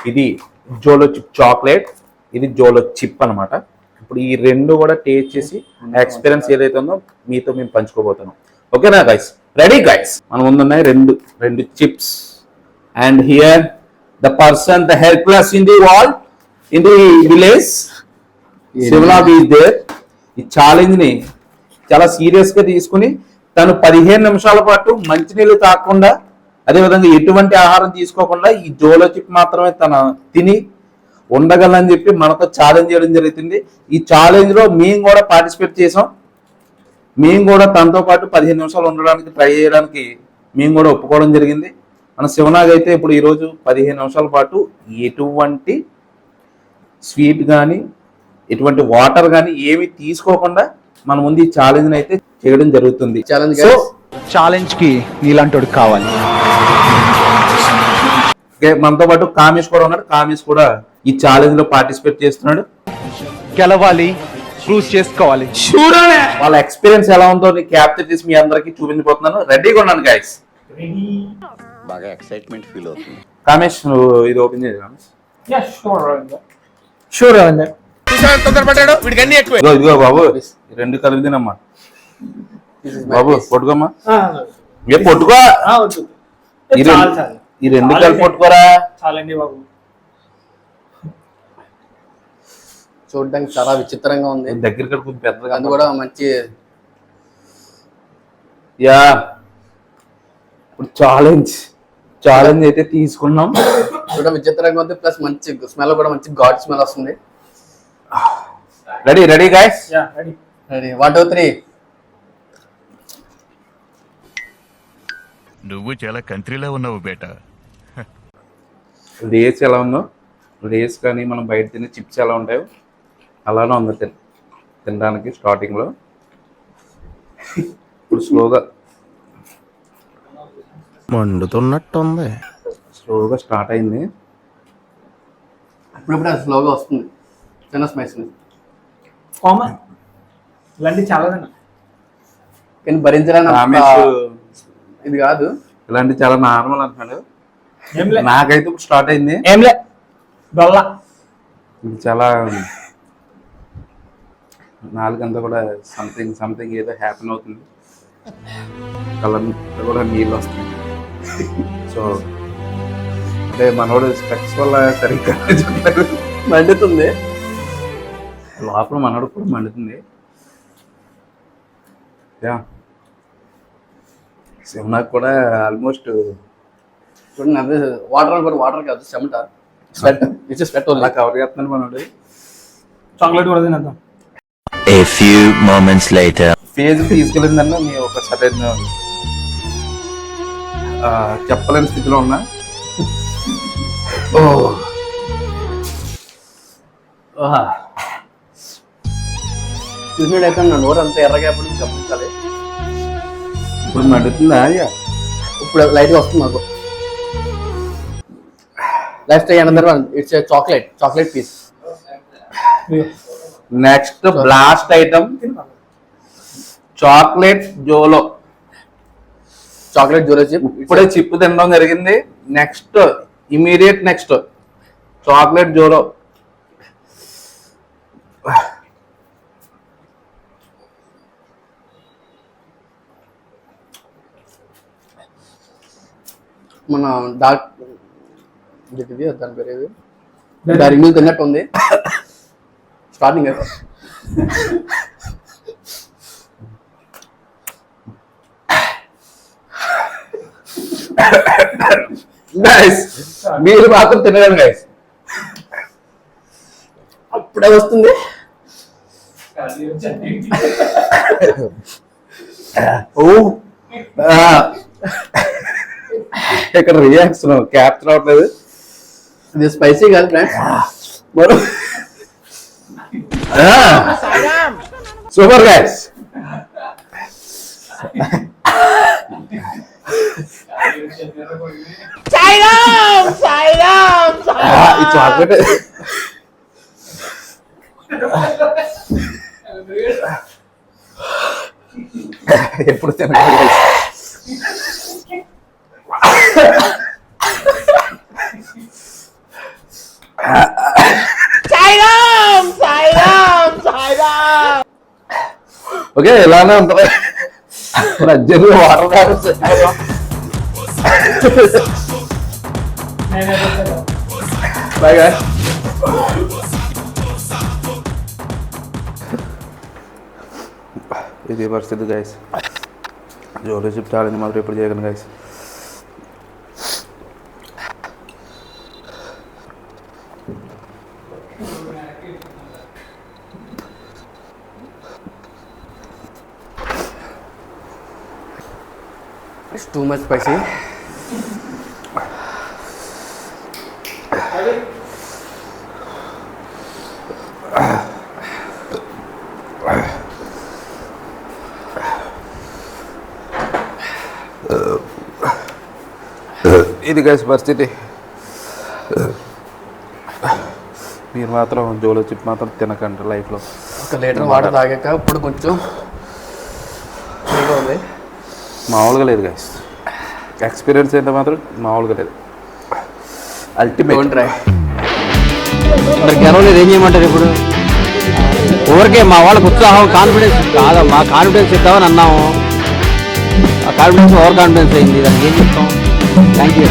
ఇది జోలో chip chocolate, ఇది జోలో chip అనమాట. ఇప్పుడు ఈ రెండు కూడా టేస్ట్ చేసి ఎక్స్పీరియన్స్ ఏదైతే ఉందో మీతో మేము పంచుకోబోతున్నాం. ఓకేనా గైస్? Ready guys? మన ముందున్నాయి రెండు chips. And here the person the helpless in the wall in the village Shivanath is there. ఈ ఛాలెంజ్ ని చాలా సీరియస్ గా తీసుకుని తను 15 నిమిషాల పాటు మంచినీళ్ళు తాగకుండా, అదేవిధంగా ఎటువంటి ఆహారం తీసుకోకుండా ఈ జోలో చిప్ మాత్రమే తన తిని ఉండగలని చెప్పి మనతో ఛాలెంజ్ చేయడం జరుగుతుంది. ఈ ఛాలెంజ్ లో మేము కూడా పార్టిసిపేట్ చేసాం. మేము కూడా తనతో పాటు 15 నిమిషాలు ఉండడానికి ట్రై చేయడానికి మేము కూడా ఒప్పుకోవడం జరిగింది. మన శివనాగ్ అయితే ఇప్పుడు ఈరోజు 15 నిమిషాల పాటు ఎటువంటి స్వీట్ కానీ ఎటువంటి వాటర్ కానీ ఏమి తీసుకోకుండా మన ముందు ఈ ఛాలెంజ్ అయితే చేయడం జరుగుతుంది. ఛాలెంజ్ కి నీలాంటోడు కావాలి. మనతో పాటు కామేష్ కూడా ఉన్నాడు. కామేష్ కూడా ఈ ఛాలెంజ్ లో పార్టిసిపేట్ చేస్తున్నాడు. గెలవాలి, ప్రూవ్ చేసుకోవాలి. వాళ్ళ ఎక్స్పీరియన్స్ ఎలా ఉందో క్యాప్చర్ చేసి మీ అందరికి చూపించబోతున్నాను. రెడీగా ఉన్నాను గైస్. బాగా ఎక్సైట్మెంట్ ఫీల్ అవుతుంది. కామేష్ నువ్వు ఇది ఓపెన్ చేయాలి. కామేష్ షూర్ ఇదిగో బాబు, రెండు కలిపి తినమ్మా బాబు. పొట్టుకోమ్మా, ఏ పొట్టుకో, ఈ రెండు కలిపి పొట్టుకోరా. చూడడానికి చాలా విచిత్రంగా ఉంది. దగ్గర పెద్దగా అది కూడా మంచి. యా ఇప్పుడు ఛాలెంజ్ అయితే తీసుకున్నాం. చూడ విచిత్రంగా ఉంది, ప్లస్ మంచి స్మెల్ కూడా మంచి ఘాట్ స్మెల్ వస్తుంది. Ready guys? రెడీ. 1 2 3. నువ్వు చాలా కంట్రీలో ఉన్నావు బేటా. లేస్ ఎలా ఉందో, లేస్ కానీ మనం బయట తినే చిప్స్ ఎలా ఉంటాయో అలానే ఉంది తినడానికి స్టార్టింగ్ లో. ఇప్పుడు మండుతున్నట్టుంది. స్లోగా స్టార్ట్ అయింది. ఇప్పుడు స్లోగా వస్తుంది. చిన్న స్పైసీ ఇలాంటి చాలా కానీ భరించడానికి ఇది కాదు. ఇలాంటి చాలా నార్మల్ అంటున్నాడు. నాకైతే ఇప్పుడు స్టార్ట్ అయింది. ఇది చాలా నాలుగంతా కూడా సంథింగ్ ఏదో హ్యాపీన్ అవుతుంది. కళ్ళంతా కూడా నీళ్ళు వస్తుంది. సో అంటే మనోడు స్పెక్స్ వల్ల సరిగ్గా మండుతుంది. లోపల మనోడు కూడా మండుతుంది. శివనాగ్ కూడా ఆల్మోస్ట్ చూడండి, అదే వాటర్ కాదు, చెమట, స్వెట్. ఇట్స్ స్వెట్ అలా కవర్ చేస్తున్నాడు మనోడు. చాక్లెట్ కూడా తినేద్దాం. A few moments later. ఫేజ్ తీసుకెళ్ళిందన్న మీ ఒక సరైన చెప్పలేని స్థితిలో ఉన్నా. చూసినట్టయితే నా నోరు అంత ఎర్రగా ఎప్పుడు గమనించాలి. ఇప్పుడు మండుతుందా? ఇప్పుడు లైట్గా వస్తుంది నాకు. Let's try another one. It's a chocolate piece. Next blast item chocolate Jolo chip. ఇప్పుడే చిప్ తినడం జరిగింది. Immediate next chocolate Jolo. మన దాని పేరు డైరీ మిల్క్ తిన్నట్టు ఉంది స్టార్టింగ్ అయితే. మీరు మాత్రం తినగలను గైస్. అప్పుడే వస్తుంది. ఇక్కడ రియాక్షన్ క్యాప్చర్ అవట్లేదు. ఇది స్పైసీ కాదు ఫ్రెండ్స్. Super guys. ఈ చాక్లెట్ ఎప్పుడు తినగలి. ఓకే ఇలానే ఉంటుంది మధ్యలో వాటర్ బాగా ఇది పరిస్థితి గైస్ జోలో చిప్ ఛాలెంజ్ మాత్రం ఎప్పుడు చేయగలను guys It's too much spicy. ఇది గైస్ పరిస్థితి మీరు మాత్రం జోలో చిప్ మాత్రం తినకండి లైఫ్లో 1 లీటర్ వాటర్ తాగాక ఇప్పుడు కొంచెం ఫ్రీగా ఉంది. మామూలుగా లేదు గైస్ ఎక్స్పీరియన్స్ అయితే మాత్రం మామూలుగా లేదు అల్టిమేట్ ట్రై. మరి గెలవలేదు ఏం చేయమంటారు ఇప్పుడు ఊరికే మా వాళ్ళకి ఉత్సాహం కాన్ఫిడెన్స్ కాదమ్మా కాన్ఫిడెన్స్ ఇద్దామని అన్నాము ఆ కాన్ఫిడెన్స్ ఓవర్ కాన్ఫిడెన్స్ అయింది దానికి ఏం చెప్తాం థ్యాంక్ యూ